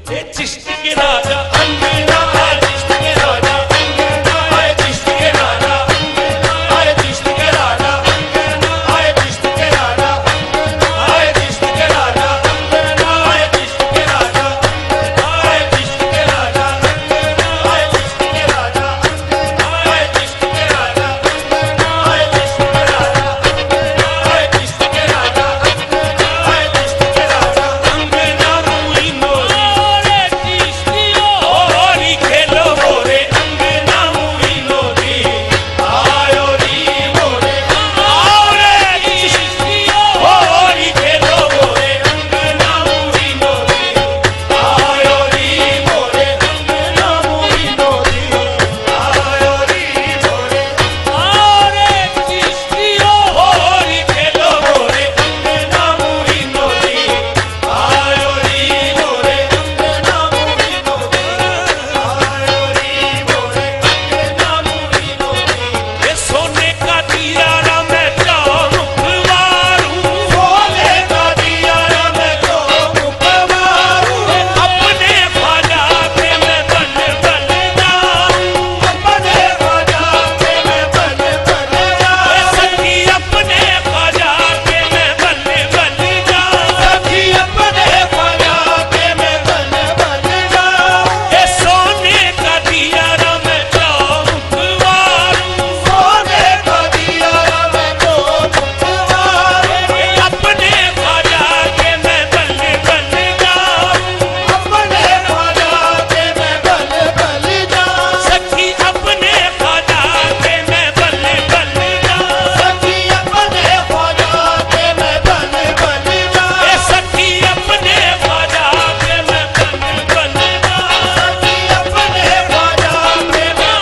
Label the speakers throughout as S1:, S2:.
S1: ये चिश्ती के राजा अंगना आए, चिश्ती के राजा अंगना आए, चिश्ती के राजा अंगना आए, चिश्ती के राजा अंगना आए, चिश्ती के राजा अंगना आए, चिश्ती के राजा अंगना आए, चिश्ती के राजा अंगना आए, चिश्ती के राजा अंगना आए, चिश्ती के राजा अंगना आए, चिश्ती के राजा अंगना आए, चिश्ती के राजा अंगना आए, चिश्ती के राजा अंगना आए, चिश्ती के राजा अंगना मुई मोरी होरी खेलो मोरे अंगना मुई नोरी आयो री मोरे आओरे होरी खेलो मोरे अंगना मुई नोरी आयो री मोरे अंगना मुई नोरी आयो री मोरे आओरे होरी खेलो मोरे अंगना मुई नोरी आयो री मोरे अंगना मुई नोरी आयो री मोरे अंगना मुई नोरी ये सोने का दिया रा मैं चौमुख मारूं, सोने का दिया रा मैं चौमुख मारूं, अपने ख्वाजा के मैं बन बन जाऊं, अपने ख्वाजा के मैं बन बन जाऊं, सखी अपने ख्वाजा के मैं बन बन जाऊं, सखी अपने ख्वाजा के मैं बन बन जाऊं, ये सोने का दिया रा मैं चौमुख मारूं, सोने का दिया रा मैं चौमुख मारूं, अपने ख्वाजा के मैं बन बन जाऊं, अपने ख्वाजा के मैं बन बन जाऊं, सखी अपने ख्वाजा के मैं बन बन जाऊं, सखी अपने ख्वाजा के मैं बन बन जाऊं, ये सखी अपने ख्वाजा के मैं बन बन जाऊं, सखी अपने ख्वाजा के मैं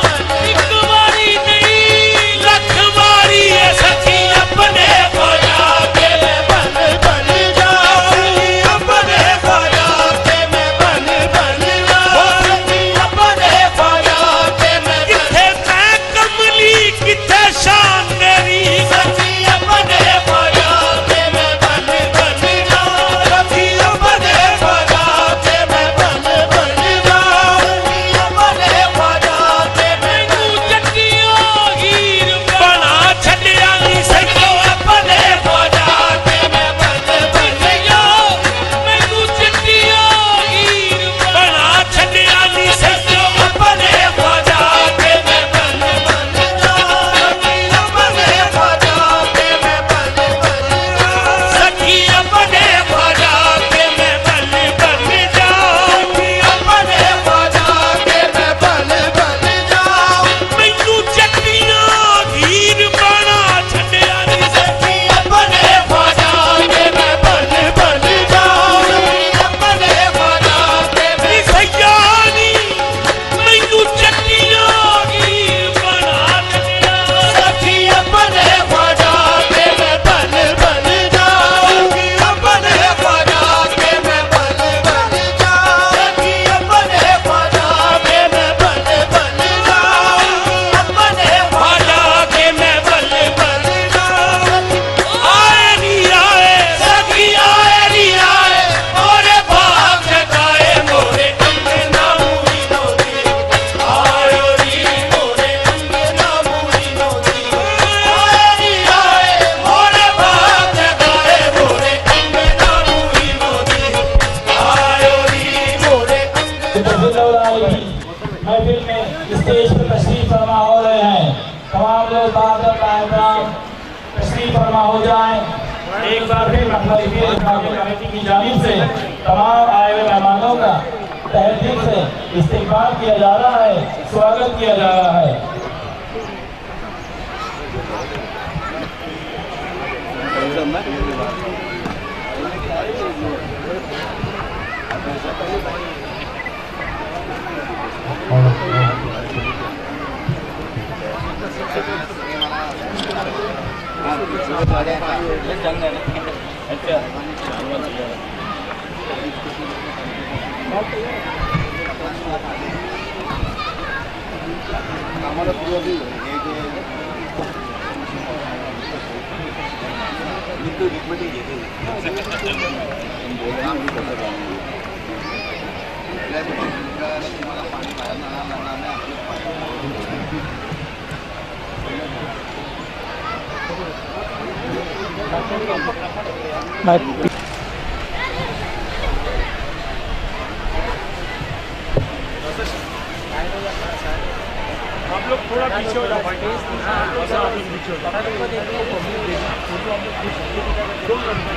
S1: एक बारी नहीं लख बारी, ये सखी अपने ख्वाजा के मैं बन बन जाऊं, सखी अपने ख्वाजा के मैं बन बन जाऊं, सखी अपने ख्वाजा के मैं किथे मैं कमली किथे शान मेरी, सखी अपने ख्वाजा के मैं बन बन जाऊं, सखी अपने ख्वाजा के मैं बन बन जाऊं, सखी अपने ख्वाजा के मैं जट्टियों हीर बना छड़िया नी सखी अपने ख्वाजा के मैं बन बन जाऊं, मैनू जट्टियों हीर बना छड़िया नी सखी अपने ख्वाजा के मैं बन बन जाऊं, सखी अपने ख्वाजा के मैं बन बन जाऊं, सखी अपने ख्वाजा के मैं बन बन जाऊं, सखी अपने ख्वाजा के मैं बन बन जाऊं, मैनू जट्टियां हीर बना छड़िया नी सखी अपने ख्वाजा के मैं बन बन जाऊं, सखी अपने ख्वाजा के मैं सयानी मैनू जट्टियां हीर बना छड़िया, सखी अपने ख्वाजा के मैं बन बन जाऊं, सखी अपने ख्वाजा के मैं बन बन जाऊं, सखी अपने ख्वाजा के मैं बन बन जाऊं, अपने ख्वाजा के मैं बन बन जाऊं, आए नी आए सखी आए नी आए मोरे भाग जगाए मोरे अंगना मुई नोरी आयो री मोरे अंगना मुई नोरी आए नी आए मोरे भाग जगाए मोरे अंगना मुई नोरी आयो री मोरे
S2: महफिल में स्टेज पर तशरीफ फरमा हो रहे हैं। तमाम लोग बादल तशरीफ फरमा हो जाएं। एक बार फिर कमेटी की जानिब से तमाम आए हुए मेहमानों का तहे दिल से इस्तेमाल किया जा रहा है, स्वागत किया जा रहा है।
S1: आप लोग थोड़ा पीछे हो जाओ भाई।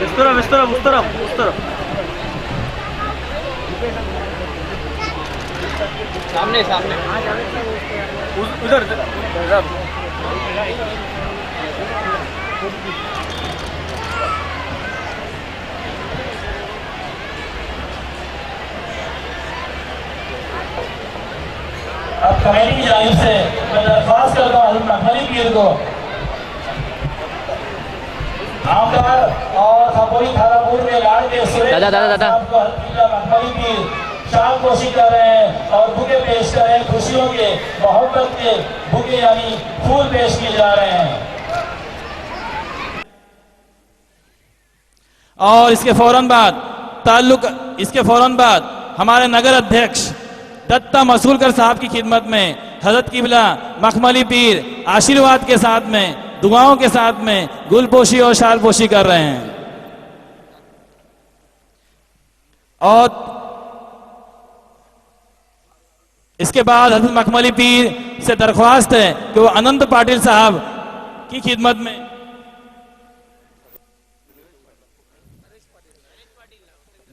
S1: इस तरफ इस तरफ उस तरफ उस तरफ
S3: सामने सामने
S1: उधर
S2: अब कमेटी की जानिब से मैं दरख्वास्त करता हूँ हज़रत मखमली पीर को आमदार और खपोरी थानापुर में लाड़ के
S3: दादा।
S2: मखमली पीर शाल पोशी कर रहे हैं और बुके पेश कर रहे हैं। खुशियों के मोहब्बत के बुके यानी फूल पेश किए जा रहे हैं। और इसके फौरन बाद हमारे नगर अध्यक्ष दत्ता मसूलकर साहब की खिदमत में हजरत किबला मखमली पीर आशीर्वाद के साथ में दुआओं के साथ में गुलपोशी और शालपोशी कर रहे हैं। और इसके बाद हजरत मखमली पीर से दरख्वास्त है कि वो अनंत पाटिल साहब की खिदमत में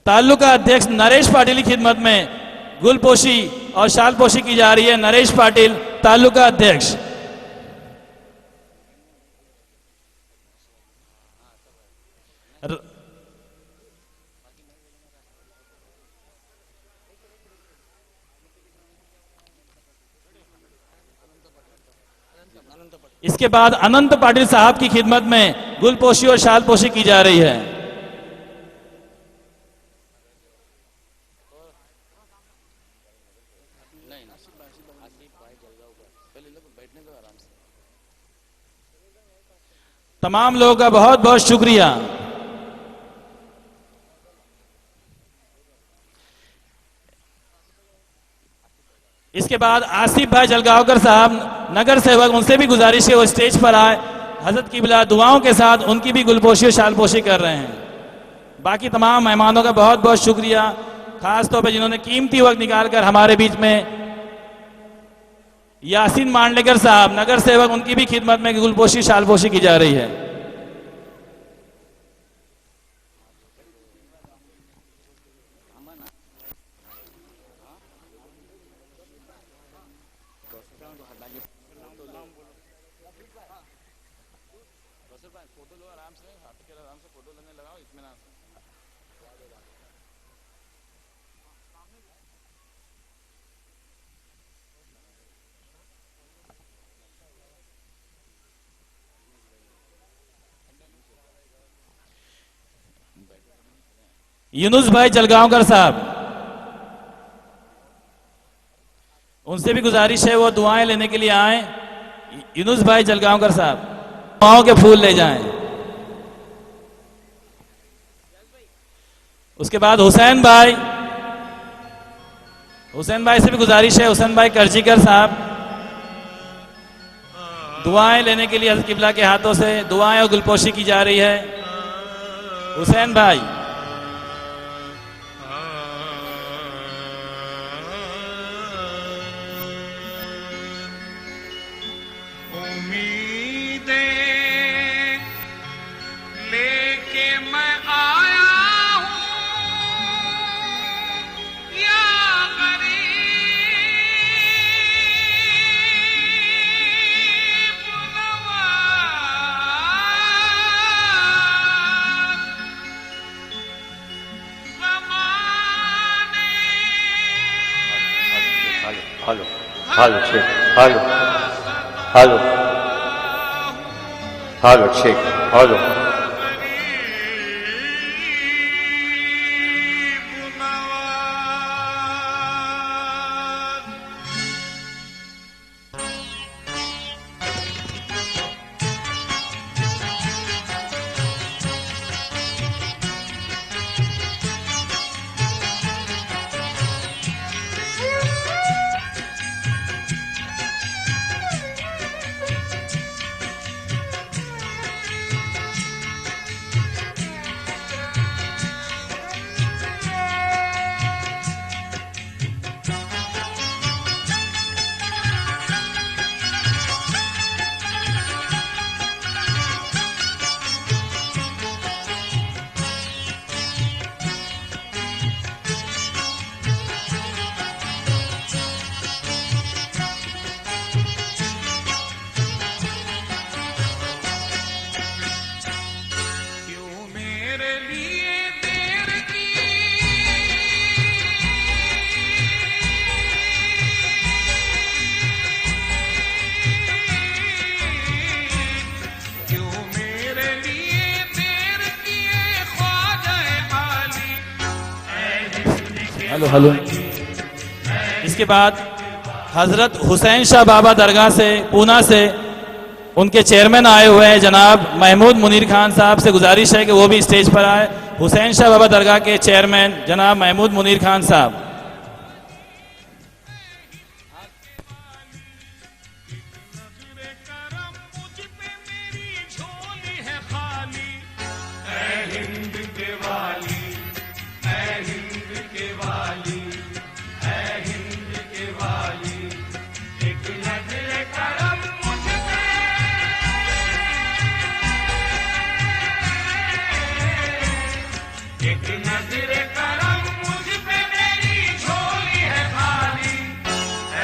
S2: ताल्लुका अध्यक्ष नरेश पाटिल की खिदमत में गुलपोशी और शालपोशी की जा रही है। नरेश पाटिल ताल्लुका अध्यक्ष। इसके बाद अनंत पाटिल साहब की खिदमत में गुलपोशी और शालपोशी की जा रही है। तमाम लोगों का बहुत बहुत शुक्रिया। इसके बाद आसिफ भाई जलगांवकर साहब नगर सेवक, उनसे भी गुजारिश है वो स्टेज पर आए। हजरत किबला दुआओं के साथ उनकी भी गुलपोशी और शालपोशी कर रहे हैं। बाकी तमाम मेहमानों का बहुत बहुत शुक्रिया, खास तौर पर जिन्होंने कीमती वक्त निकालकर हमारे बीच में। यासीन मांडलेकर साहब नगर सेवक, उनकी भी खिदमत में गुलपोशी शालपोशी की जा रही है। यूनुस भाई जलगांवकर साहब, उनसे भी गुजारिश है वो दुआएं लेने के लिए आए। यूनुस भाई जलगांवकर साहब दुआओं के फूल ले जाएं। उसके बाद हुसैन भाई से भी गुजारिश है। हुसैन भाई करजीकर साहब दुआएं लेने के लिए हज़रत किबला के हाथों से दुआएं और गुलपोशी की जा रही है। हुसैन भाई
S4: hello check hello check hello.
S2: Hello hello. इसके बाद हजरत हुसैन शाह बाबा दरगाह से पूना से उनके चेयरमैन आए हुए हैं जनाब महमूद मुनीर खान साहब से गुजारिश है कि वो भी स्टेज पर आए। हुसैन शाह बाबा दरगाह के चेयरमैन जनाब महमूद मुनीर खान साहब।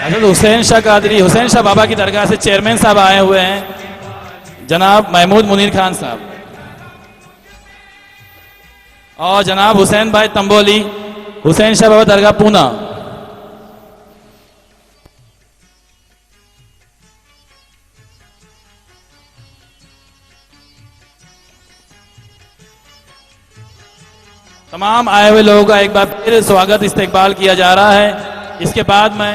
S2: हजरत हुसैन शाह कादरी हुसैन शाह बाबा की दरगाह से चेयरमैन साहब आए हुए हैं जनाब महमूद मुनीर खान साहब और जनाब हुसैन भाई तंबोली हुसैन शाह बाबा दरगाह पूना। तमाम आए हुए लोगों का एक बार फिर स्वागत इस्तकबाल किया जा रहा है। इसके बाद मैं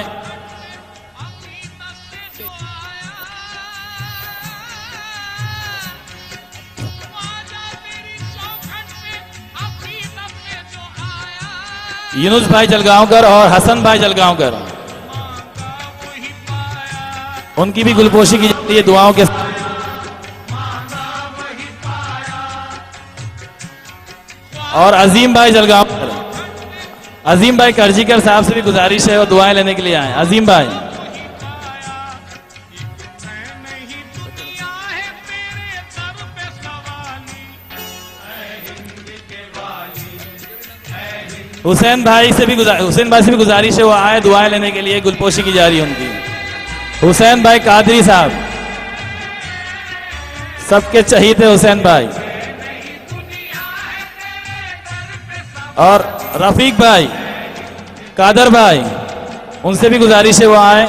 S2: यूनुस भाई जलगांवकर और हसन भाई जलगांवकर उनकी भी गुलपोशी की जाती है दुआओं के साथ। और अजीम भाई जलगांवकर अजीम भाई करजीकर साहब से भी गुजारिश है और दुआएं लेने के लिए आए। अजीम भाई हुसैन भाई से भी गुजारिश है वो आए दुआएं लेने के लिए, गुलपोशी की जा रही है उनकी। हुसैन भाई कादरी साहब सबके चहीते हुसैन भाई और रफीक भाई कादर भाई उनसे भी गुजारिश है वो आए।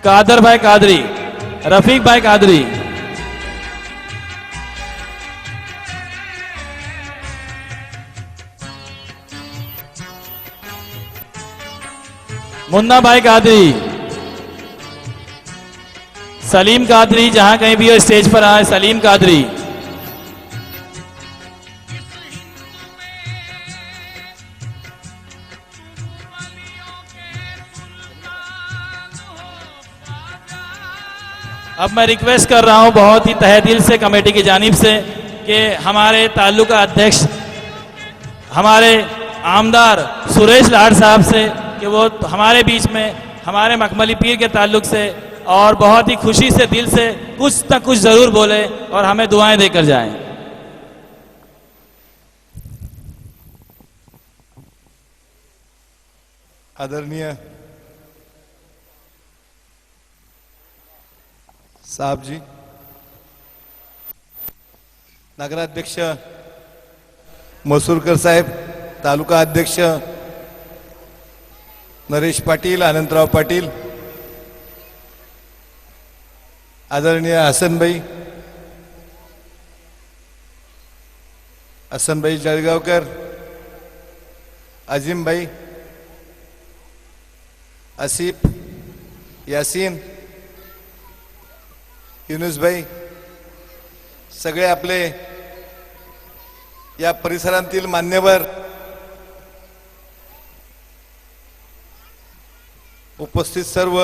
S2: कादर भाई कादरी रफीक भाई कादरी मुन्ना भाई कादरी सलीम कादरी जहां कहीं भी हो स्टेज पर आए। सलीम कादरी अब मैं रिक्वेस्ट कर रहा हूं बहुत ही तहे दिल से कमेटी की जानिब से कि हमारे ताल्लुका अध्यक्ष हमारे आमदार सुरेश लाड साहब से कि वो हमारे बीच में हमारे मखमली पीर के ताल्लुक से और बहुत ही खुशी से दिल से कुछ न कुछ जरूर बोले और हमें दुआएं देकर जाएं।
S5: आदरणीय साहब जी, नगराध्यक्ष मसूरकर साहेब, तालुका अध्यक्ष नरेश पाटील, अनंतराव पाटील, आदरणीय हसनभाई जळगावकर, अजीम भाई, आसिफ, यासीन, युनुस भाई, सगळे आपले या परिसरातील मान्यवर, उपस्थित सर्व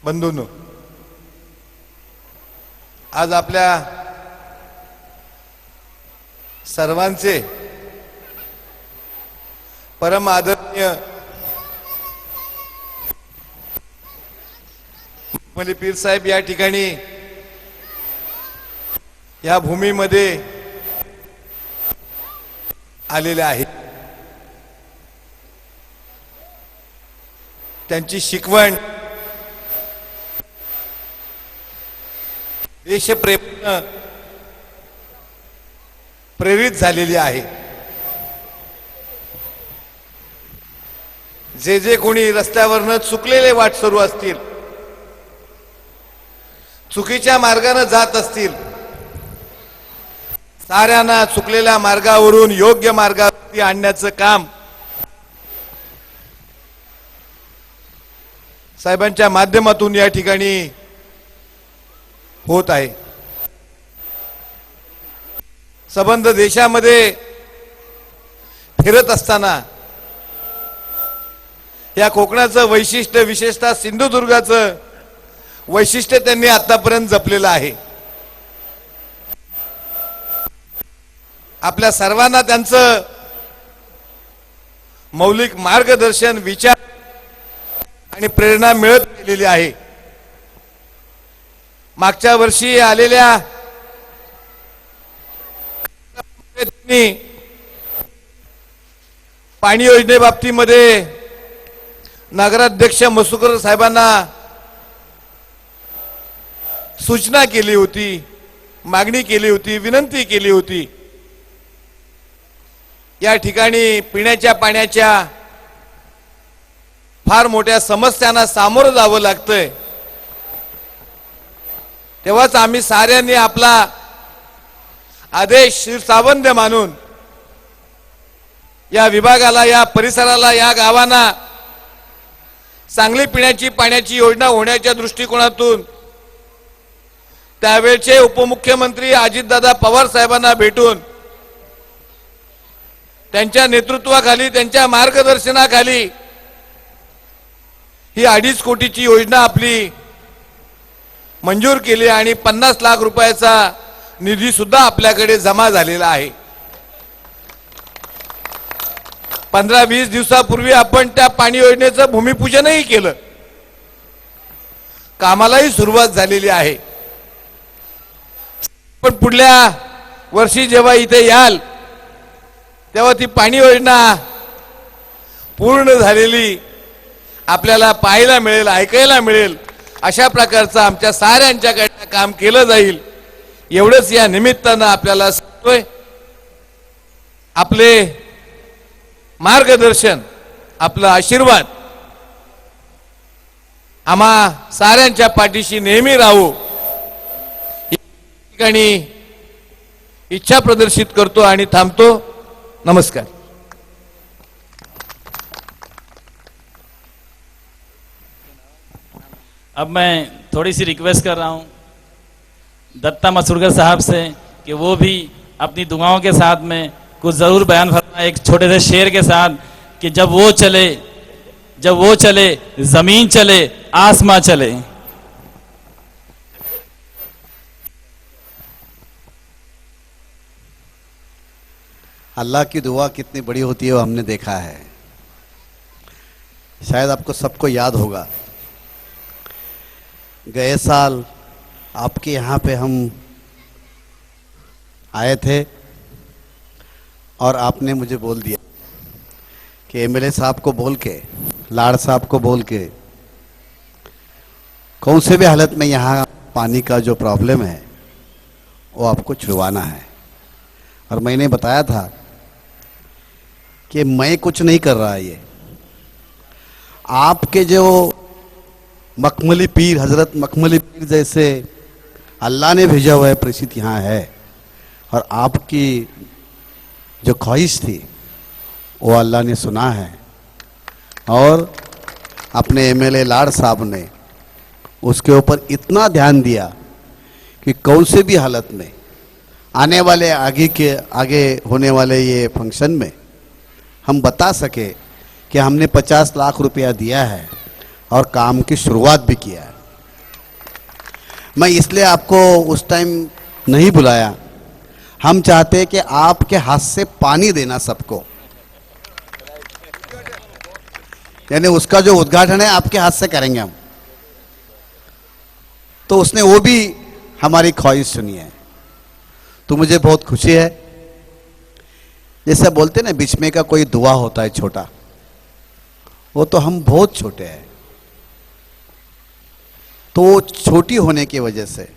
S5: बंधूंनो, आज आपल्या सर्वांचे परम आदरणीय मखमली पीर साहेब या ठिकाणी या भूमीमध्ये आलेले आहेत। त्यांची शिकवण देशप्रेम प्रेरित झालेली आहे। जे जे कोणी रस्त्यावरनं चुकलेले वाटसरू असतील, चुकीच्या मार्गाने जात असतील, साऱ्यांना चुकलेल्या मार्गावरून योग्य मार्गावरती आणण्याचं काम साहेबांच्या माध्यमातून या ठिकाणी होत आहे. संबंध देशामध्ये फिरत असताना या कोकणाचं वैशिष्ट्य, विशेषतः सिंधुदुर्गाचं वैशिष्ट्य त्यांनी आतापर्यंत जपलेलं आहे. आपल्या सर्वांना त्यांचं मौलिक मार्गदर्शन, विचार आणि प्रेरणा मिळत गेलेली आहे. मागच्या वर्षी आलेल्या पाणी योजनेबाबतीमध्ये नगराध्यक्ष मसुकर साहेबांना सूचना केली होती, मागणी केली होती, विनंती केली होती. या ठिकाणी पिण्याच्या पाण्याच्या फार मोठ्या समस्यांना सामोरं जावं लागतंय. तेव्हाच आम्ही साऱ्यांनी आपला आदेश शिरसावंद मानून या विभागाला, या परिसराला, या गावांना चांगली पिण्याची पाण्याची योजना होण्याच्या दृष्टिकोनातून त्यावेळचे उपमुख्यमंत्री अजितदादा पवार साहेबांना भेटून त्यांच्या नेतृत्वाखाली, त्यांच्या मार्गदर्शनाखाली ही 2.5 कोटीची योजना आपली मंजूर केली आणि 50 लाख रुपयाचा निधी सुद्धा आपल्याकडे जमा झालेला आहे. 15-20 दिवसापूर्वी आपण त्या पाणी योजनेचं भूमिपूजनही केलं. कामालाही सुरुवात झालेली आहे. पण पुढल्या वर्षी जेव्हा इथे याल तेव्हा ती पाणी योजना पूर्ण झालेली आपल्याला पाहायला मिळेल, ऐकायला मिळेल. अशा प्रकारचं आमच्या साऱ्यांच्याकडे काम केलं जाईल एवढंच या निमित्तानं आपल्याला सांगतोय. आपले मार्गदर्शन, आपला आशीर्वाद आम्हा साऱ्यांच्या पाठीशी नेहमी राहू या ठिकाणी इच्छा प्रदर्शित करतो आणि थांबतो. नमस्कार.
S2: अब मैं थोड़ी सी रिक्वेस्ट कर रहा हूं दत्ता मसूरकर साहब से कि वो भी अपनी दुआओं के साथ में कुछ जरूर बयान फरमाए, एक छोटे से शेर के साथ कि जब वो चले जमीन चले, आसमां चले.
S6: अल्लाह की दुआ कितनी बड़ी होती है वो हमने देखा है. शायद आपको सबको याद होगा, गए साल आपके यहाँ पे हम आए थे और आपने मुझे बोल दिया कि एमएलए साहब को बोल के, लाड़ साहब को बोल के, कौन से भी हालत में यहाँ पानी का जो प्रॉब्लम है वो आपको छुड़वाना है. और मैंने बताया था कि मैं कुछ नहीं कर रहा, ये आपके जो मखमली पीर, हजरत मखमली पीर जैसे अल्लाह ने भेजा हुआ है प्रेषित यहाँ है. और आपकी जो ख्वाहिश थी वो अल्लाह ने सुना है. और अपने एमएलए लाड़ साहब ने उसके ऊपर इतना ध्यान दिया कि कौन से भी हालत में आने वाले आगे होने वाले ये फंक्शन में हम बता सके कि हमने 50 लाख रुपया दिया है और काम की शुरुआत भी किया है. मैं इसलिए आपको उस टाइम नहीं बुलाया. हम चाहते कि आपके हाथ से पानी देना सबको, यानी उसका जो उद्घाटन है आपके हाथ से करेंगे हम. तो उसने वो भी हमारी ख्वाहिश सुनी है. तो मुझे बहुत खुशी है. जैसे बोलते ना बीच में का कोई दुआ होता है छोटा, वो तो हम बहुत छोटे हैं. तो छोटी होने की वजह से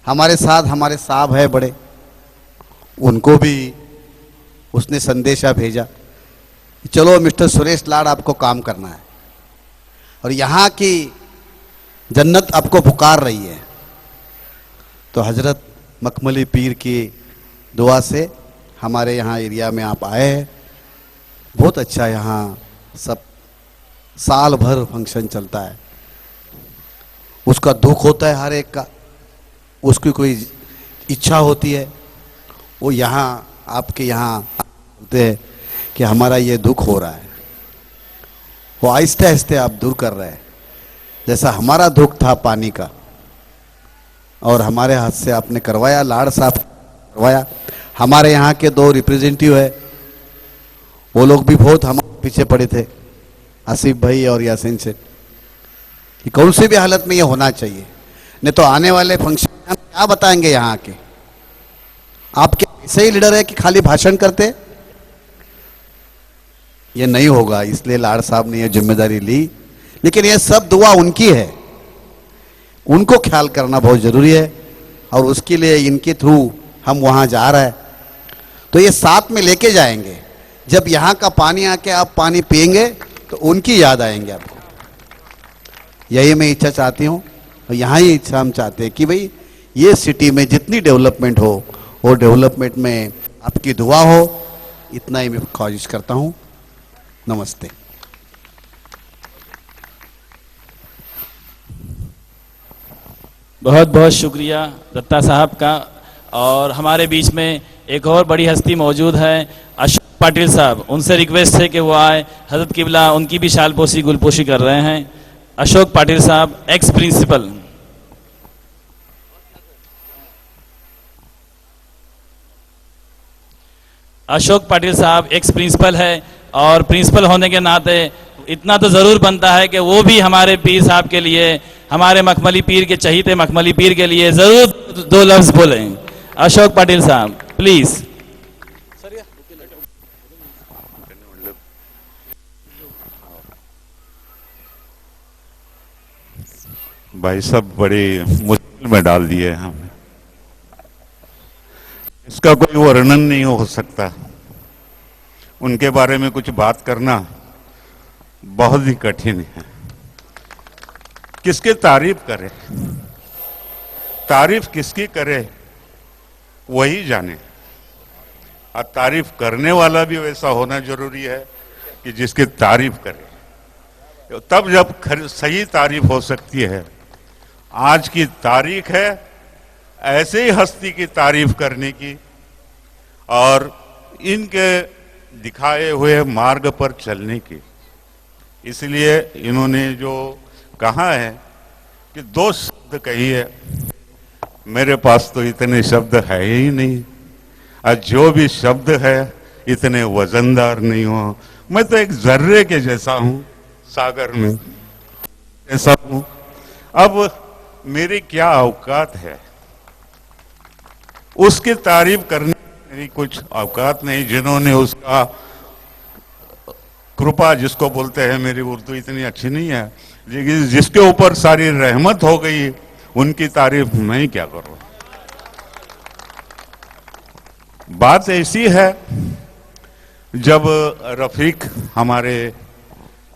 S6: हमारे साथ हमारे साहब है बड़े, उनको भी उसने संदेशा भेजा, चलो मिस्टर सुरेश लाड़ आपको काम करना है और यहाँ की जन्नत आपको पुकार रही है. तो हजरत मखमली पीर की दुआ से हमारे यहाँ एरिया में आप आए हैं। बहुत अच्छा यहाँ सब साल भर फंक्शन चलता है। उसका दुख होता है हर एक का, उसकी कोई इच्छा होती है, वो यहाँ आपके यहाँ होते हैं कि हमारा ये दुख हो रहा है, वो आहिस्ते आहिस्ते आप दूर कर रहे हैं। जैसा हमारा दुख था पानी का और हमारे हाथ से आपने करवाया, लाड़ साहब करवाया। हमारे यहाँ के 2 रिप्रेजेंटेटिव है, वो लोग भी बहुत हमारे पीछे पड़े थे, आसिफ भाई और यासीन से, कि कौन सी भी हालत में ये होना चाहिए। नहीं तो आने वाले फंक्शन में हम क्या बताएंगे यहाँ के? आप क्या ऐसे ही लीडर है कि खाली भाषण करते? ये नहीं होगा, इसलिए लाड़ साहब ने ये जिम्मेदारी ली। लेकिन ये सब दुआ उनकी है, उनको ख्याल करना बहुत जरूरी है और उसके लिए इनके थ्रू हम वहाँ जा रहे हैं। तो ये साथ में लेके जाएंगे। जब यहाँ का पानी आके आप पानी पिएंगे तो उनकी याद आएंगे आपको। यही मैं इच्छा चाहती हूँ और यहाँ ही इच्छा हम चाहते हैं कि भाई ये सिटी में जितनी डेवलपमेंट हो वो डेवलपमेंट में आपकी दुआ हो। इतना ही मैं ख्वाहिश करता हूँ। नमस्ते।
S2: बहुत बहुत शुक्रिया दत्ता साहब का। और हमारे बीच में एक और बड़ी हस्ती मौजूद है, अशोक पाटिल साहब। उनसे रिक्वेस्ट है कि वो आए, हजरत किबला उनकी भी शालपोशी गुलपोशी कर रहे हैं। अशोक पाटिल साहब, एक्स प्रिंसिपल। अशोक पाटिल साहब एक्स प्रिंसिपल है और प्रिंसिपल होने के नाते इतना तो जरूर बनता है कि वो भी हमारे पीर साहब के लिए, हमारे मखमली पीर के चहीते मखमली पीर के लिए जरूर 2 लफ्ज बोलें। अशोक पाटिल साहब प्लीज।
S7: भाई साहब बड़ी मुश्किल में डाल दिए हमें, इसका कोई वर्णन नहीं हो सकता। उनके बारे में कुछ बात करना बहुत ही कठिन है। किसकी तारीफ करे, तारीफ किसकी करे वही जाने। और तारीफ करने वाला भी वैसा होना जरूरी है कि जिसकी तारीफ करे, तब जब सही तारीफ हो सकती है। आज की तारीख है ऐसे ही हस्ती की तारीफ करने की और इनके दिखाए हुए मार्ग पर चलने की। इसलिए इन्होंने जो कहा है कि 2 शब्द कही है, मेरे पास तो इतने शब्द है ही नहीं, और जो भी शब्द है इतने वजनदार नहीं हो। मैं तो एक जर्रे के जैसा हूं, सागर में ऐसा हूं। अब मेरी क्या औकात है, उसकी तारीफ करने की मेरी कुछ औकात नहीं। जिन्होंने उसका कृपा जिसको बोलते हैं, मेरी उर्दू इतनी अच्छी नहीं है, लेकिन जिसके ऊपर सारी रहमत हो गई उनकी तारीफ मैं क्या करूं। बात ऐसी है, जब रफीक हमारे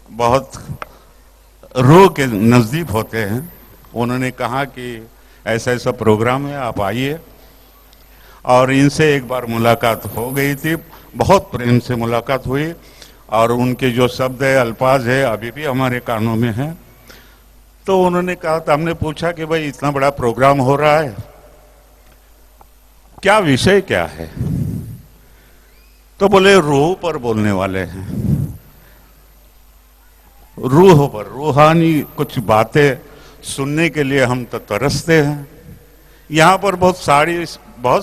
S7: बहुत रूह के नजदीक होते हैं, उन्होंने कहा कि ऐसा ऐसा प्रोग्राम है, आप आइए। और इनसे एक बार मुलाकात हो गई थी, बहुत प्रेम से मुलाकात हुई और उनके जो शब्द है, अल्फाज है, अभी भी हमारे कानों में है। तो उन्होंने कहा, तो हमने पूछा कि भाई इतना बड़ा प्रोग्राम हो रहा है, क्या विषय क्या है? तो बोले रूह पर बोलने वाले हैं, रूह पर, रूहानी कुछ बातें सुनने के लिए हम तो तरसते हैं। यहाँ पर बहुत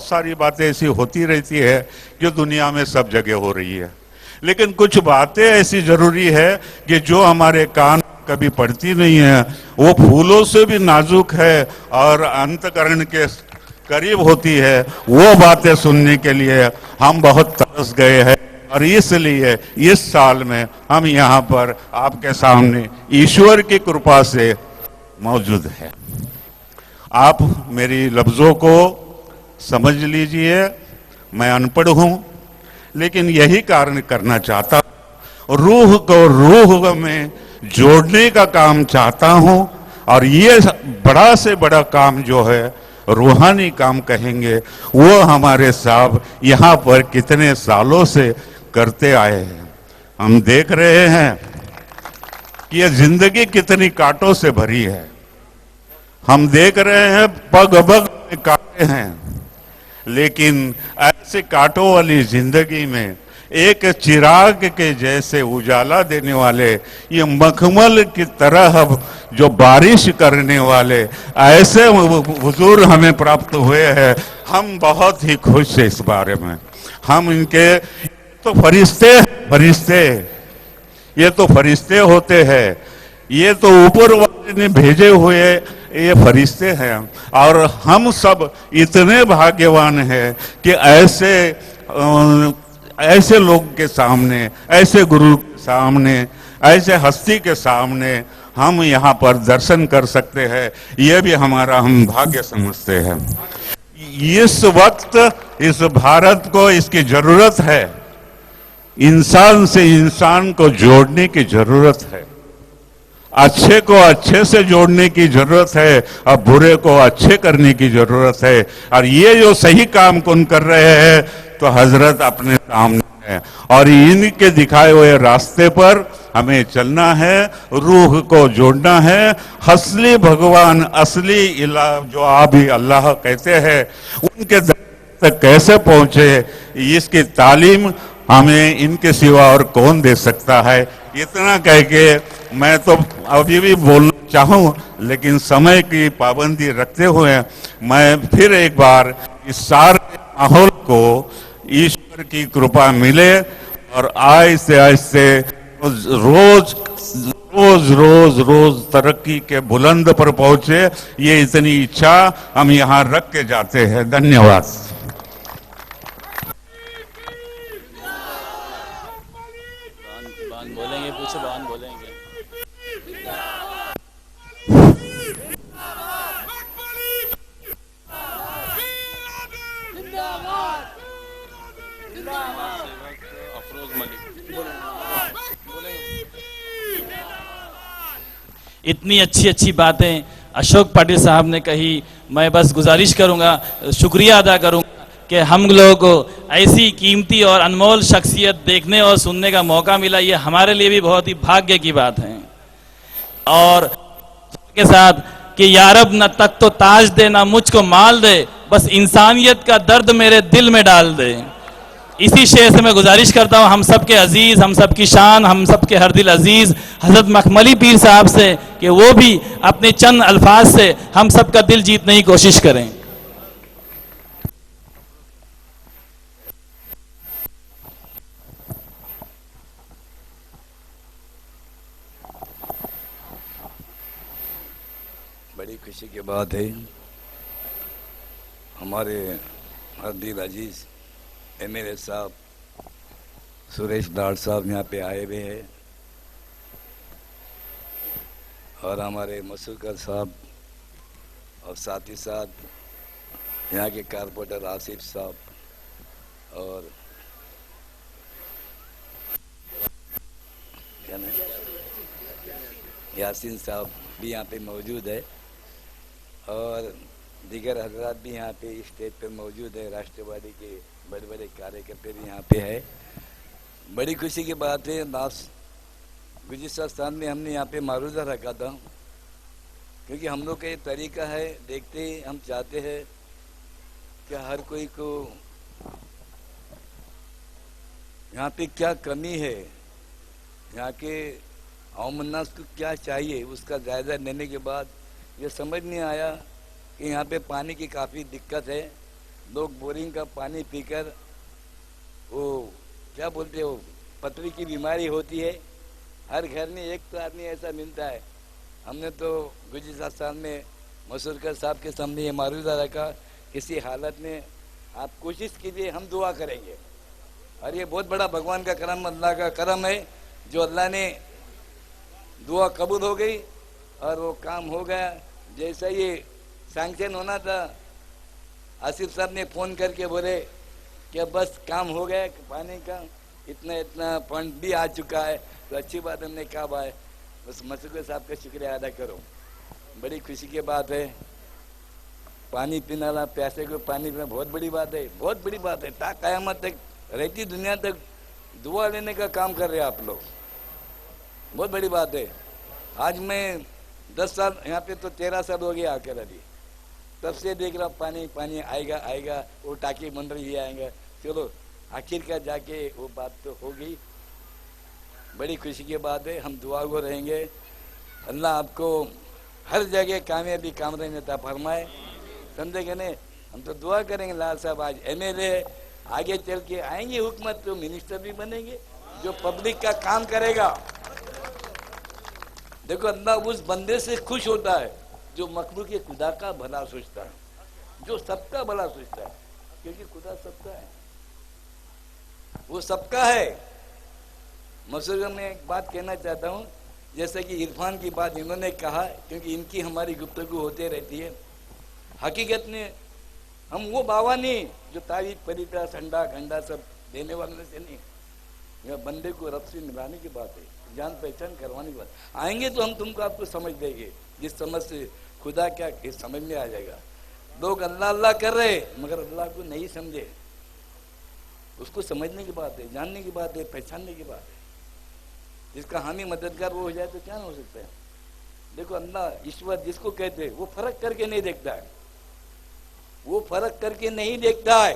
S7: सारी बातें ऐसी होती रहती है जो दुनिया में सब जगह हो रही है, लेकिन कुछ बातें ऐसी जरूरी है कि जो हमारे कान कभी पड़ती नहीं है, वो फूलों से भी नाजुक है और अंतकरण के करीब होती है। वो बातें सुनने के लिए हम बहुत तरस गए हैं और इसलिए इस साल में हम यहाँ पर आपके सामने ईश्वर की कृपा से मौजूद है। आप मेरी लफ्जों को समझ लीजिए, मैं अनपढ़ हूं, लेकिन यही कारण करना चाहता हूं, रूह को रूह में जोड़ने का काम चाहता हूं। और ये बड़ा से बड़ा काम जो है रूहानी काम कहेंगे, वो हमारे साहब यहाँ पर कितने सालों से करते आए हैं। हम देख रहे हैं कि ये जिंदगी कितनी कांटों से भरी है। हम देख रहे हैं पग पग में कांटे हैं, लेकिन ऐसे कांटों वाली जिंदगी में एक चिराग के जैसे उजाला देने वाले, ये मखमल की तरह जो बारिश करने वाले ऐसे हुजूर हमें प्राप्त हुए हैं। हम बहुत ही खुश हैं इस बारे में। हम इनके तो फरिश्ते ये तो फरिश्ते होते हैं, ये तो ऊपर वाले ने भेजे हुए ये फरिश्ते हैं। और हम सब इतने भाग्यवान हैं कि ऐसे लोग के सामने, ऐसे गुरु के सामने, ऐसे हस्ती के सामने हम यहाँ पर दर्शन कर सकते हैं। ये भी हमारा हम भाग्य समझते हैं। इस वक्त इस भारत को इसकी जरूरत है, इंसान से इंसान को जोड़ने की जरूरत है, अच्छे को अच्छे से जोड़ने की जरूरत है और बुरे को अच्छे करने की जरूरत है। और ये जो सही काम कौन कर रहे हैं, तो हजरत अपने सामने है और इनके दिखाए हुए रास्ते पर हमें चलना है, रूह को जोड़ना है। असली भगवान, असली इलाह जो आप ही अल्लाह कहते हैं, उनके तक कैसे पहुंचे, इसकी तालीम हमें इनके सिवा और कौन दे सकता है। इतना कह के मैं तो अभी भी बोलना चाहूं, लेकिन समय की पाबंदी रखते हुए मैं फिर एक बार इस सारे माहौल को ईश्वर की कृपा मिले और आहिस्ते आहिस्ते रोज रोज रोज रोज तरक्की के बुलंद पर पहुंचे, ये इतनी इच्छा हम यहाँ रख के जाते हैं। धन्यवाद।
S3: बोलेंगे, पूछो बान बोलेंगे।
S2: इतनी अच्छी अच्छी बातें अशोक पाटिल साहब ने कही। मैं बस गुजारिश करूंगा, शुक्रिया अदा करूंगा कि हम लोगों को ऐसी कीमती और अनमोल शख्सियत देखने और सुनने का मौका मिला। ये हमारे लिए भी बहुत ही भाग्य की बात है। और के साथ कि यारब न तक तो ताज दे, ना मुझको माल दे, बस इंसानियत का दर्द मेरे दिल में डाल दे। इसी शेर से मैं गुजारिश करता हूं हम सबके अजीज, हम सबकी शान, हम सबके हर दिल अजीज हजरत मखमली पीर साहब से कि वो भी अपने चंद अल्फाज से हम सबका दिल जीतने की कोशिश करें।
S8: बड़ी खुशी की बात है, हमारे हर दिल अजीज एमएलए साहब सुरेश डाड़ साहब यहाँ पे आए हुए हैं और हमारे मसूकर साहब और साथ ही साथ यहाँ के कारपोरेटर आसिफ साहब और क्या नाम यासीन साहब भी यहाँ पे मौजूद है और दीगर हजरात भी यहाँ पे स्टेज पे मौजूद है। राष्ट्रवादी के बड़े बड़े कार्यकर्ता भी यहाँ पे है। बड़ी खुशी की बात है, गुजिस्तान में हमने यहाँ पे मारूजा रखा था, क्योंकि हम लोग का ये तरीका है, देखते ही हम चाहते हैं कि हर कोई को यहाँ पे क्या कमी है, यहाँ के अवमन्नास को क्या चाहिए, उसका जायजा लेने के बाद ये समझ नहीं आया कि यहाँ पे पानी की काफ़ी दिक्कत है। लोग बोरिंग का पानी पीकर वो क्या बोलते हो पथरी की बीमारी होती है। हर घर में एक तो आदमी ऐसा मिलता है। हमने तो गुजरात में मसूरकर साहब के सामने ये मारूजा रखा, किसी हालत में आप कोशिश कीजिए, हम दुआ करेंगे। और ये बहुत बड़ा भगवान का करम, अल्लाह का करम है, जो अल्लाह ने दुआ कबूल हो गई और वो काम हो गया। जैसा ये सैंक्शन होना था, आसिफ साहब ने फ़ोन करके बोले कि बस काम हो गया, पानी का इतना फंड भी आ चुका है, तो अच्छी बात हमने कहा भाई बस मसूकर साहब का शुक्रिया अदा करो। बड़ी खुशी की बात है। पानी पीने वाला प्यासे को पानी पीना बहुत बड़ी बात है, बहुत बड़ी बात है। ता कयामत तक रहती दुनिया तक दुआ लेने का काम कर रहे हैं आप लोग, बहुत बड़ी बात है। आज मैं 10 साल यहाँ पे तो 13 साल हो गया आकर, अभी तब से देख रहा पानी पानी आएगा आएगा, वो टाकी बन रही है आएगा। चलो आखिर का जाके वो बात तो हो गई, बड़ी खुशी की बात है। हम दुआ को रहेंगे, अल्लाह आपको हर जगह कामयाबी कामरान अता फरमाए, समझे कि नहीं। हम तो दुआ करेंगे लाल साहब आज MLA, आगे चल के आएंगे हुकूमत तो मिनिस्टर भी बनेंगे, जो पब्लिक का काम करेगा। देखो अल्लाह उस बंदे से खुश होता है जो मखलूक के खुदा का भला सोचता है, जो सबका भला सोचता है, क्योंकि खुदा सबका है, वो सबका है। मसूद में एक बात कहना चाहता हूँ, जैसे कि इरफान की बात इन्होंने कहा, क्योंकि इनकी हमारी गुफ्तगू होते रहती है। हकीकत में हम वो बाबा नहीं जो तारीफ परिता संडा घंडा सब देने वाले से नहीं, यह बंदे को रब से मिलाने की बात है, जान पहचान करवाने की बात। आएंगे तो हम तुमको आपको समझ देंगे, जिस समझ से खुदा क्या समझ में आ जाएगा। लोग अल्लाह अल्लाह कर रहे मगर अल्लाह को नहीं समझे, उसको समझने की बात है, जानने की बात है, पहचानने की बात है। जिसका हामी मददगार वो हो जाए तो क्या हो सकता है। देखो अल्लाह ईश्वर जिसको कहते हैं वो फर्क करके नहीं देखता है, वो फर्क करके नहीं देखता है।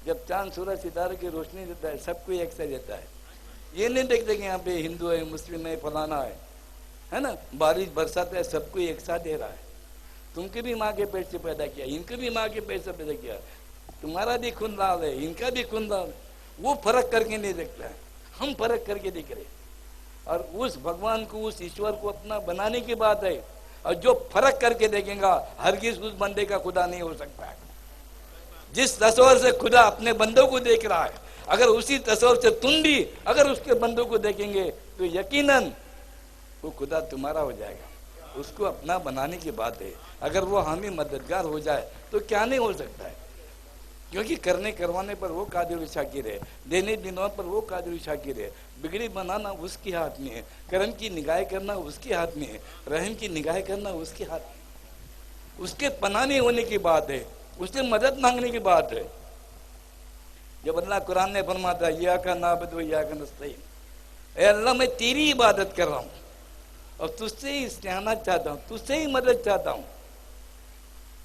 S8: जब चांद सूरज सितारे की रोशनी देता है सबको एक सा देता है, ये नहीं देखते कि यहाँ पे हिंदू है मुस्लिम है फलाना है ना। बारिश बरसाता है सबको एक साथ दे रहा है। तुमके भी माँ के पेट से पैदा किया, इनके भी माँ के पेट से पैदा किया, तुम्हारा भी खून लाल है, इनका भी खून लाल है। वो फर्क करके नहीं देखता है, हम फर्क करके देख रहे। और उस भगवान को उस ईश्वर को अपना बनाने की बात है। और जो फर्क करके देखेगा हरगिज उस बंदे का खुदा नहीं हो सकता है। जिस तस्वर से खुदा अपने बंदों को देख रहा है, अगर उसी तस्वर से तुम भी अगर उसके बंदों को देखेंगे तो यकीनन वो खुदा तुम्हारा हो जाएगा। उसको अपना बनाने की बात है। अगर वो हामी मददगार हो जाए तो क्या नहीं हो सकता है, क्योंकि करने करवाने पर वो कादिर शाकिर है, देने देने पर वो कादिर शाकिर है। बिगड़ी बनाना उसके हाथ में है, करम की निगाह करना उसके हाथ में है, रहम की निगाह करना उसके हाथ में। उसके पनाने होने की बात है, उससे मदद मांगने की बात है। जब अल्लाह कुरान ने फरमाता है या का नाबुद व या का नस्तईन, ए अल्लाह मैं तेरी इबादत कर रहा हूँ और तुझसे ही इस्तेआनत चाहता हूँ, तुझसे ही मदद चाहता हूँ।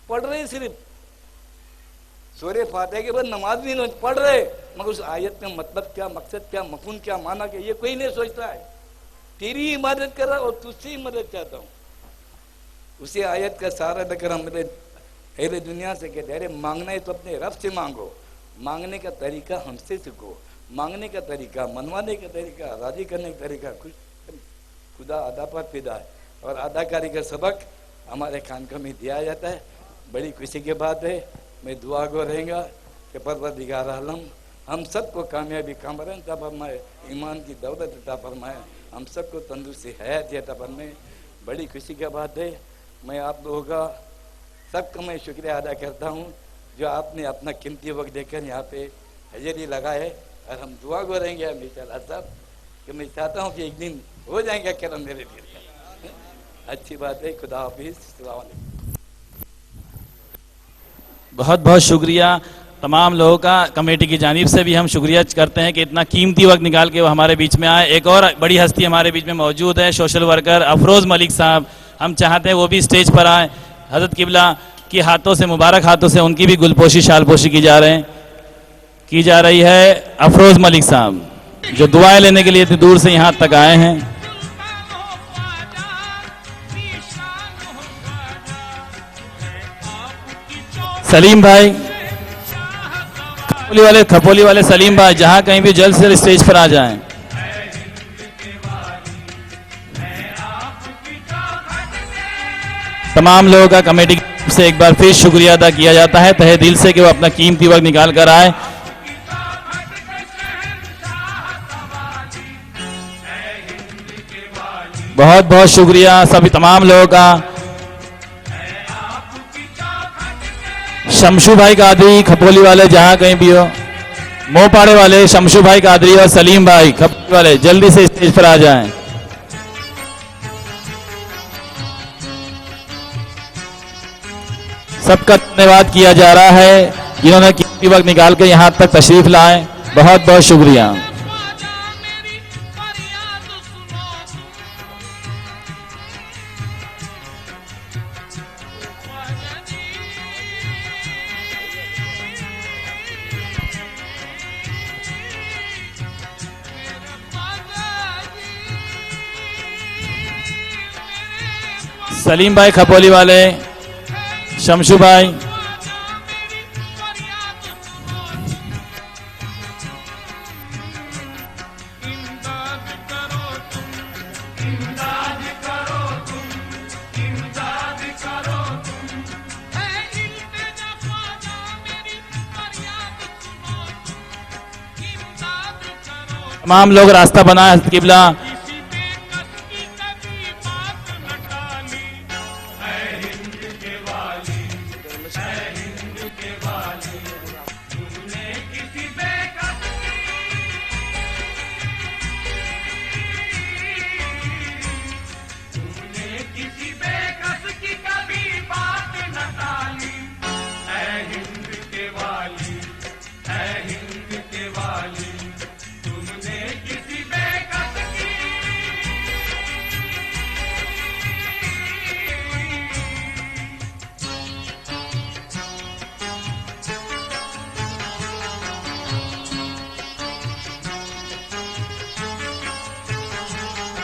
S8: पढ़ रहे सिर्फ सूरह फातिहा के बाद नमाज भी नहीं पढ़ रहे, मगर उस आयत का मतलब क्या, मकसद क्या, मफहूम क्या, माना क्या, ये कोई नहीं सोचता है। तेरी इबादत कर रहा और तुझसे ही मदद चाहता हूँ। उसी आयत का सारा लेकर हम अहले दुनिया से कहते अरे मांगना है तो अपने रब से मांगो, मांगने का तरीका हमसे सीखो, मांगने का तरीका, मनवाने का तरीका, राजी करने का तरीका खुदा अदा पर फिदा है। और अदाकारी का सबक हमारे खानका में दिया जाता है। बड़ी खुशी की बात है। मैं दुआ को रहेगा कि परवरदिगार आलम हम सबको कामयाबी कामरान अता फरमाए, ईमान की दौलत अता फरमाए, हम सबको तंदुरुस्ती हयात अता फरमाए। बड़ी खुशी की बात है। मैं आप लोगों का सबका मैं शुक्रिया अदा करता हूँ जो आपने अपना कीमती वक्त देकर यहाँ पे हाजिरी लगाए। और हम दुआ को रहेंगे हमेशा साहब कि मैं चाहता हूँ कि एक दिन हो जाएगा करम मेरे लिए। अच्छी बात है। खुदा हाफिज़। अस्सलाम वालेकुम।
S2: बहुत बहुत शुक्रिया तमाम लोगों का। कमेटी की जानिब से भी हम शुक्रिया करते हैं कि इतना कीमती वक्त निकाल के वो हमारे बीच में आए। एक और बड़ी हस्ती हमारे बीच में मौजूद है, सोशल वर्कर अफरोज़ मलिक साहब। हम चाहते हैं वो भी स्टेज पर आए। हज़रत किबला के हाथों से, मुबारक हाथों से उनकी भी गुलपोशी शालपोशी की जा रही है। अफरोज़ मलिक साहब जो दुआएं लेने के लिए इतनी दूर से यहाँ तक आए हैं। सलीम भाई, खपोली वाले सलीम भाई, जहां कहीं भी जल्द से स्टेज पर आ जाएं। तमाम लोगों का कमेटी से एक बार फिर शुक्रिया अदा किया जाता है तहे दिल से कि वो अपना कीमती वक्त निकाल कर आए। बहुत बहुत शुक्रिया सभी तमाम लोगों का। शमशू भाई कादरी, खपोली वाले जहां कहीं भी हो, मोपाड़े वाले शमशू भाई कादरी और सलीम भाई खपोली वाले जल्दी से स्टेज पर आ जाएं। सबका धन्यवाद किया जा रहा है जिन्होंने कीमती वक्त निकाल कर यहाँ तक तशरीफ लाए। बहुत बहुत शुक्रिया। सलीम भाई खपोली वाले, शमशू भाई, तमाम लोग रास्ता बनाए किबला।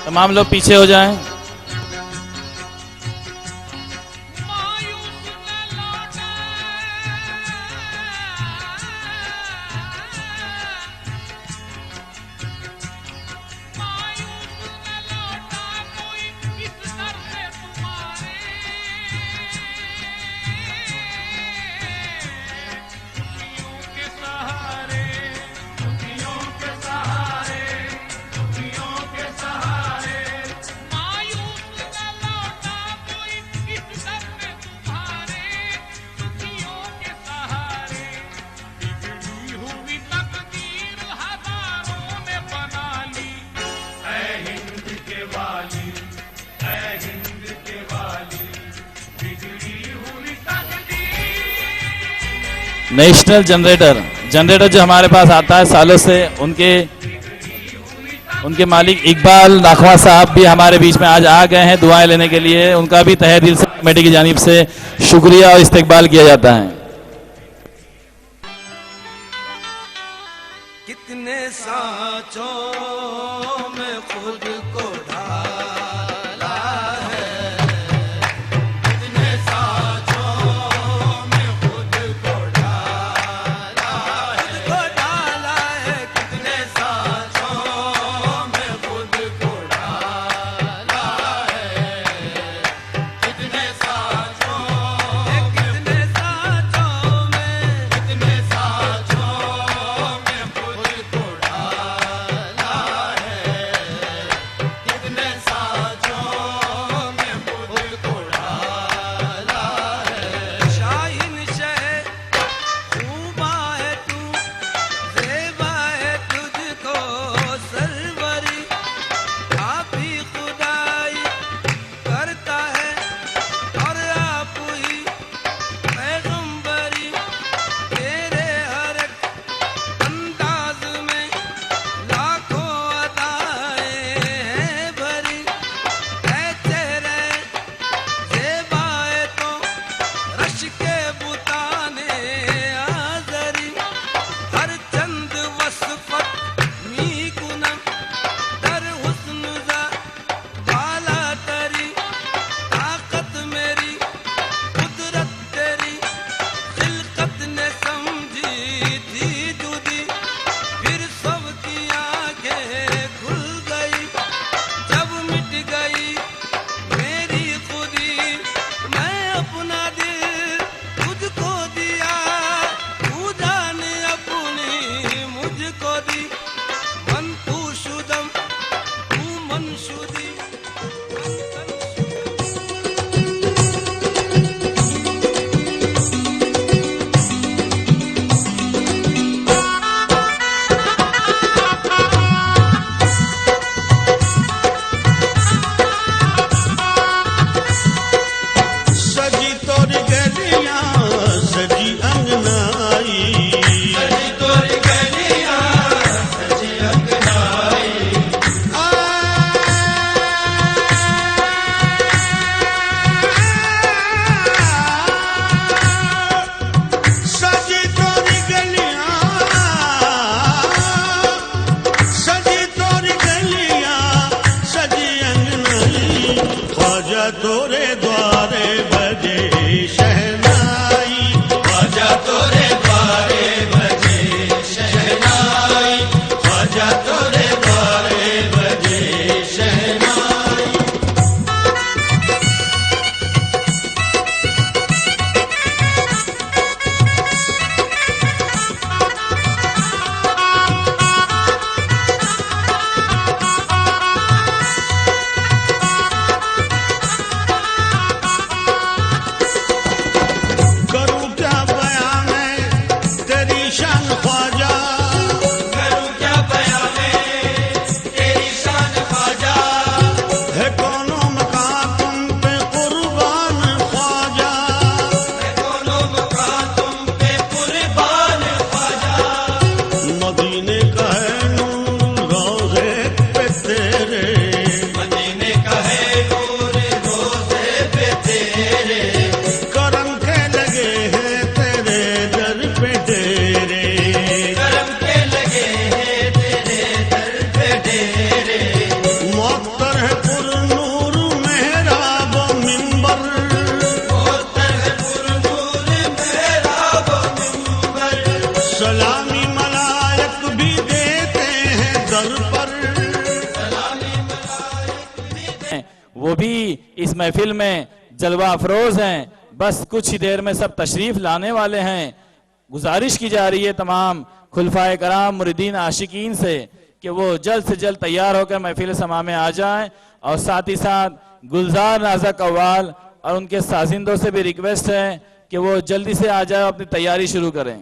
S2: तमाम लोग पीछे हो जाएं। नेशनल जनरेटर जो हमारे पास आता है सालों से, उनके मालिक इकबाल नाखवा साहब भी हमारे बीच में आज आ गए हैं दुआएं लेने के लिए। उनका भी तहे दिल से कमेटी की जानिब से शुक्रिया और इस्तकबाल किया जाता है।
S1: कितने सांचों में खुद को ढाला है, कितने सांचों में खुद को ढाला है, कितने सांचों में खुद को ढाला है, कितने सांचों में खुद को ढाला
S2: भी इस महफिल में जलवा अफरोज हैं। बस कुछ ही देर में सब तशरीफ लाने वाले हैं। गुजारिश की जा रही है तमाम खुलफाए कराम मुरीदीन आशिकीन से कि वो जल्द से जल्द तैयार होकर महफिल समा में आ जाएं, और साथ ही साथ गुलजार नाजा कव्वाल और उनके साजिंदों से भी रिक्वेस्ट है कि वो जल्दी से आ जाए, अपनी तैयारी शुरू करें।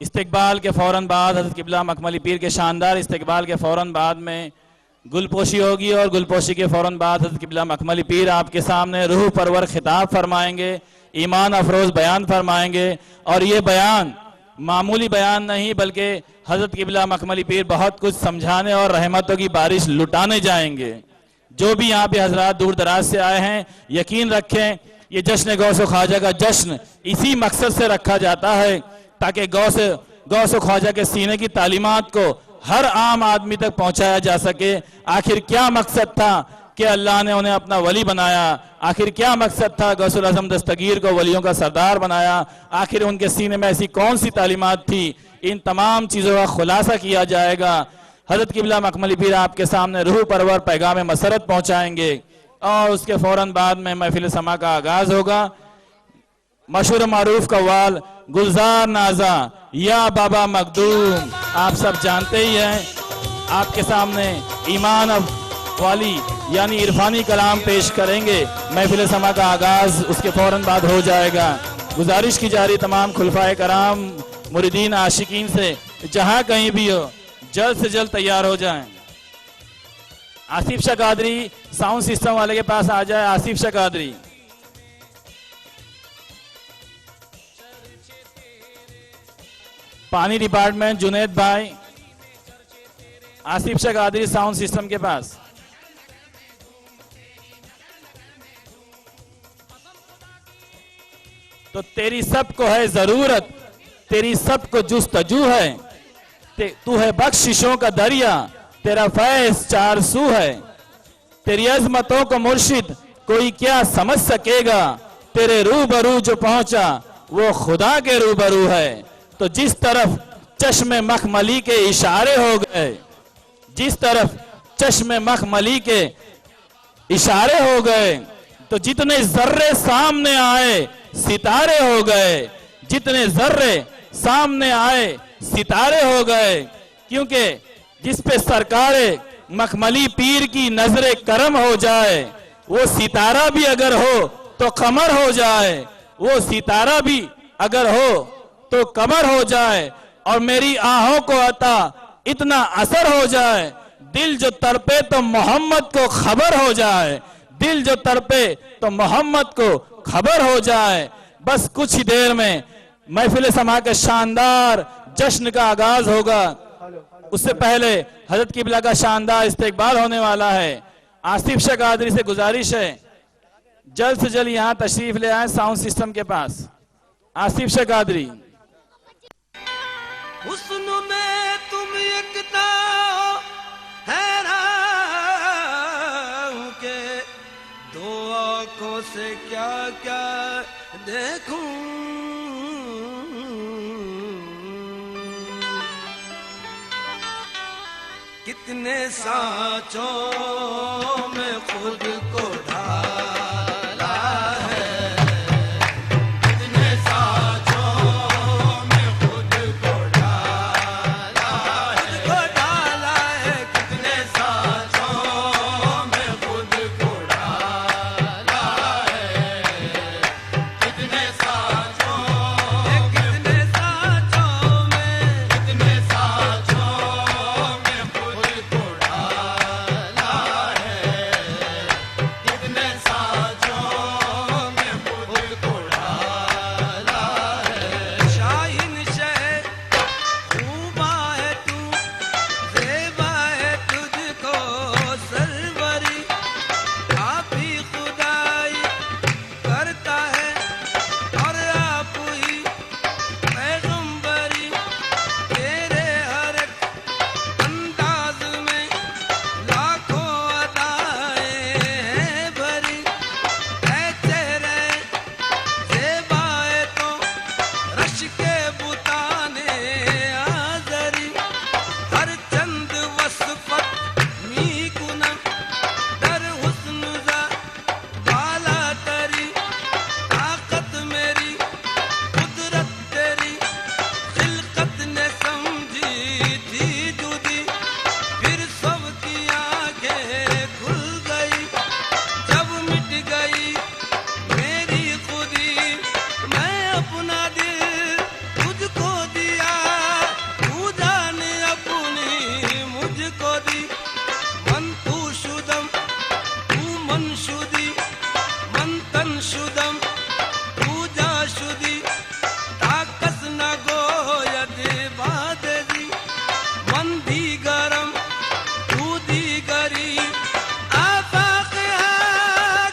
S2: इस्तिकबाल के फौरन बाद हज़रत किबला मखमली पीर के शानदार इस्तिकबाल के फौरन बाद में गुलपोशी होगी, और गुलपोशी के फौरन बाद हज़रत किबला मखमली पीर आपके सामने रूह परवर खिताब फरमाएंगे, ईमान अफरोज बयान फरमाएंगे। और ये बयान मामूली बयान नहीं, बल्कि हज़रत किबला मखमली पीर बहुत कुछ समझाने और रहमतों की बारिश लुटाने जाएंगे। जो भी यहाँ पे हजरात दूर दराज से आए हैं, यकीन रखें ये जश्न गौस ख्वाजा का जश्न इसी मकसद से रखा जाता है ताकि गौस ख्वाजा के सीने की तालीमात को हर आम आदमी तक पहुंचाया जा सके। आखिर क्या मकसद था कि अल्लाह ने उन्हें अपना वली बनाया? आखिर क्या मकसद था गौसुल आज़म दस्तगीर को वलियों का सरदार बनाया? आखिर उनके सीने में ऐसी कौन सी तालीमात थी? इन तमाम चीज़ों का खुलासा किया जाएगा। हज़रत किबला मखमली पीर आपके सामने रूह परवर पैगाम मसरत पहुंचाएंगे, और उसके फौरन बाद में महफिल समा का आगाज होगा। मशहूर मारूफ कव्वाल गुलजार नाजा या बाबा मखदूम आप सब जानते ही हैं। आपके सामने ईमान वाली यानी इरफानी कलाम पेश करेंगे। महफिल समा का आगाज उसके फौरन बाद हो जाएगा। गुजारिश की जा रही तमाम खुलफाए कराम मुरीदीन आशिकीन से जहां कहीं भी हो जल्द से जल्द तैयार हो जाएं। आसिफ शाह कादरी साउंड सिस्टम वाले के पास आ जाए। आसिफ शाह कादरी, पानी डिपार्टमेंट जुनेद भाई, आसिफ शाह कादरी साउंड सिस्टम के पास। तो तेरी सबको है जरूरत, तेरी सबको जुस्तजू है, तू है बख्शिशों का दरिया, तेरा फैज चार सू है। तेरी अजमतों को मुर्शिद कोई क्या समझ सकेगा, तेरे रूबरू जो पहुंचा वो खुदा के रूबरू है। तो जिस तरफ चश्मे मखमली के इशारे हो गए, जिस तरफ चश्मे मखमली के इशारे हो गए, तो जितने जर्रे सामने आए सितारे हो गए, जितने जर्रे सामने आए सितारे हो गए। क्योंकि जिस पे सरकारे मखमली पीर की नजरे करम हो जाए, वो सितारा भी अगर हो तो कमर हो जाए, वो सितारा भी अगर हो तो कमर हो जाए। और मेरी आहों को अता इतना असर हो जाए, दिल जो तड़पे तो मोहम्मद को खबर हो जाए, दिल जो तड़पे तो मोहम्मद को खबर हो जाए। बस कुछ ही देर में महफिल समा के शानदार जश्न का आगाज होगा। उससे पहले हजरत किबला का शानदार इस्तेकबाल होने वाला है। आसिफ शाह कादरी से गुजारिश है जल्द से जल्द यहाँ तशरीफ ले आए साउंड सिस्टम के पास। आसिफ शाह कादरी।
S1: हुस्न में तुम एकता हैरान के दो आंखों से क्या क्या देखूं, कितने सांचों में खुद को ढाला है, कितने सांचों में खुद को ढाला है, खुद को ढाला है, कितने सांचों में खुद को ढाला है, कितने सांचों में, कितने सांचों में, कितने सांचों में खुद को ढाला है। मनशुद्धी मंथन शुद्धम पूजा शुद्धि ताकस न गोयद बादरी मंदी गरम दूधी गरी आफाक है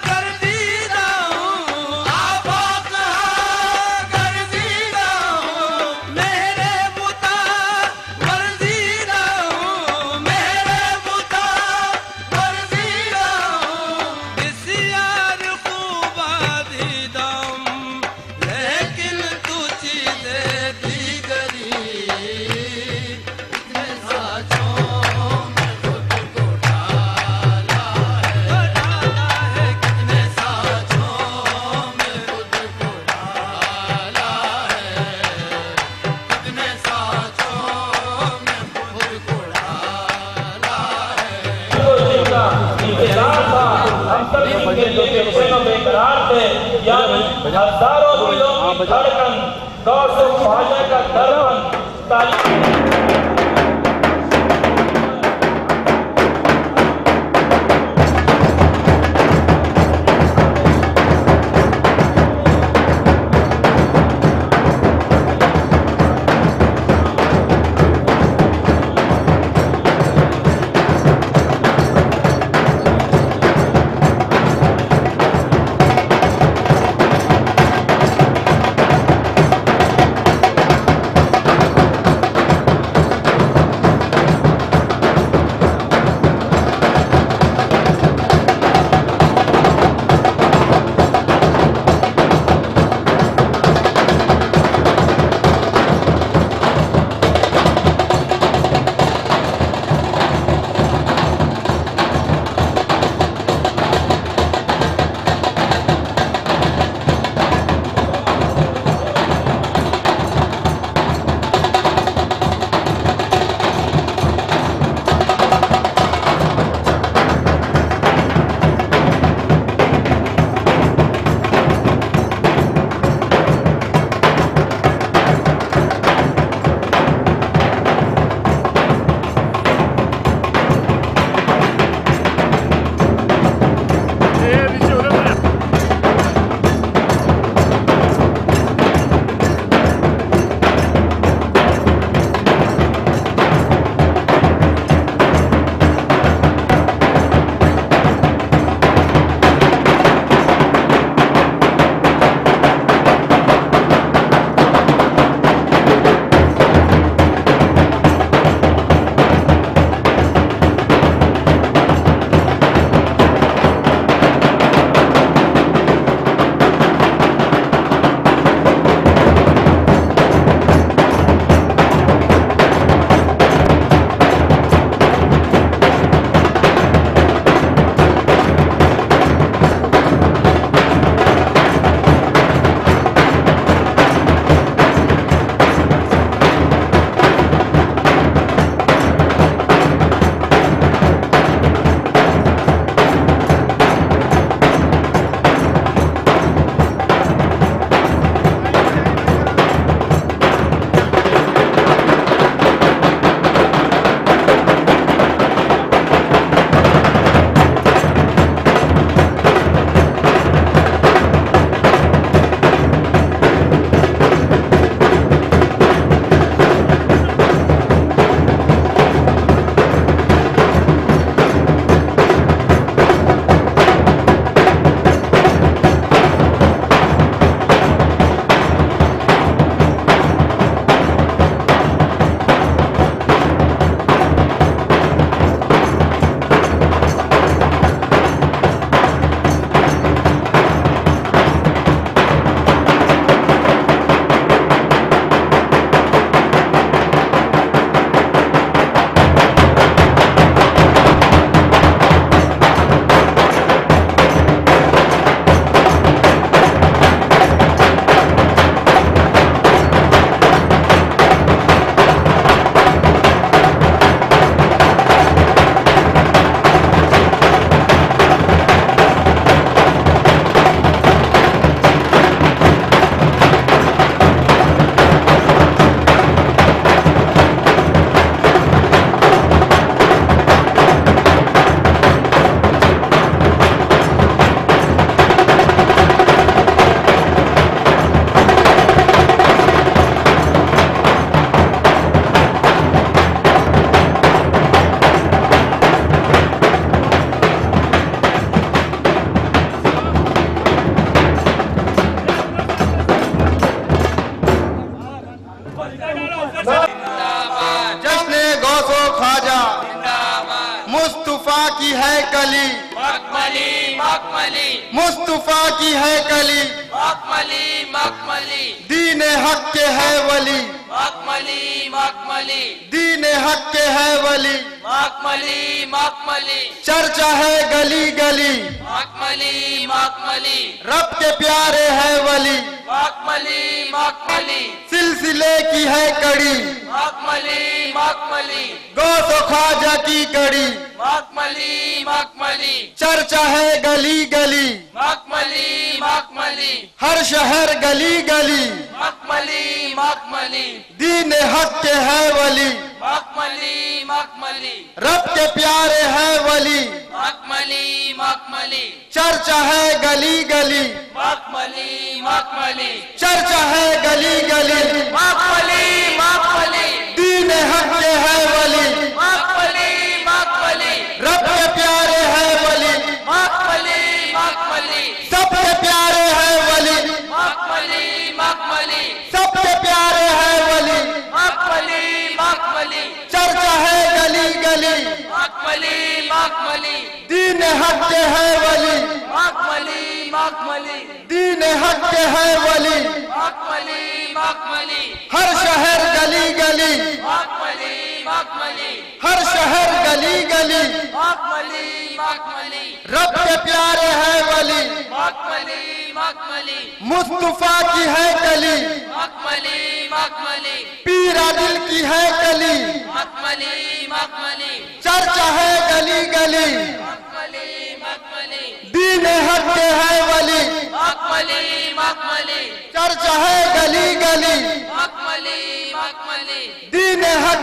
S1: गर्दीदा हूँ आफाक है गर्दीदा हूँ मेरे बुता वर्दीदा हूँ मेरे बुता वर्दीदा हूँ बिस्यार खूबादीदा हूँ लेकिन तू चीज़ें दीगरी इतने साँचों में खुद को डाला है कितने साँचों में खुद को डाला है कितने साँचों में खुद को डाला है
S2: इंतजार था हम सब इनके लिए बेचैन और बेकरार थे यानी हजारों दिलों की धड़कन दौर से भाषा का दर्पण ताली
S1: मखमली
S9: मुस्तफा की है कली,
S1: मखमली मखमली
S9: दीन हक के है वली,
S1: मखमली मखमली
S9: दीन हक के है वली,
S1: मखमली मखमली
S9: चर्चा है गली गली,
S1: मखमली मखमली
S9: रब के प्यारे है वली,
S1: मखमली मखमली
S9: सिलसिले की है कड़ी,
S1: मखमली मखमली
S9: गौस ख्वाजा की कड़ी,
S1: मखमली मखमली
S9: चर्चा है गली गली,
S1: मखमली मखमली
S9: हर शहर गली गली,
S1: मखमली मखमली
S9: दीन हक के है वली,
S1: मखमली मखमली
S9: रब के प्यारे है वली,
S1: मखमली मखमली
S9: चर्चा है गली गली,
S1: मखमली मखमली
S9: चर्चा है गली गली,
S1: मखमली मखमली
S9: दीन हक के है वली,
S1: मखमली मखमली
S9: रब के प्यारे है वली,
S1: मखमली मखमली
S9: सबके प्यारे है वली,
S1: मखमली मखमली
S9: सबके प्यारे है वली,
S1: मखमली मखमली
S9: चर्चा है गली गली,
S1: मखमली मखमली
S9: दीन हक के है वली,
S1: मखमली मखमली
S9: दीन हक के है वली,
S1: मखमली मखमली
S9: हर शहर गली गली,
S1: मखमली मखमली
S9: हर शहर गली गली,
S1: मखमली मखमली
S9: रब के प्यारे है वली,
S1: मखमली मखमली
S9: मुस्तफा की है कली,
S1: मखमली मखमली
S9: पीरा दिल की है कली,
S1: मखमली मखमली
S9: चर्चा है गली गली,
S1: मखमली मखमली
S9: दीन हक के है वली,
S1: मखमली मखमली
S9: चर्चा है गली गली,
S1: मखमली मखमली
S9: दीन हक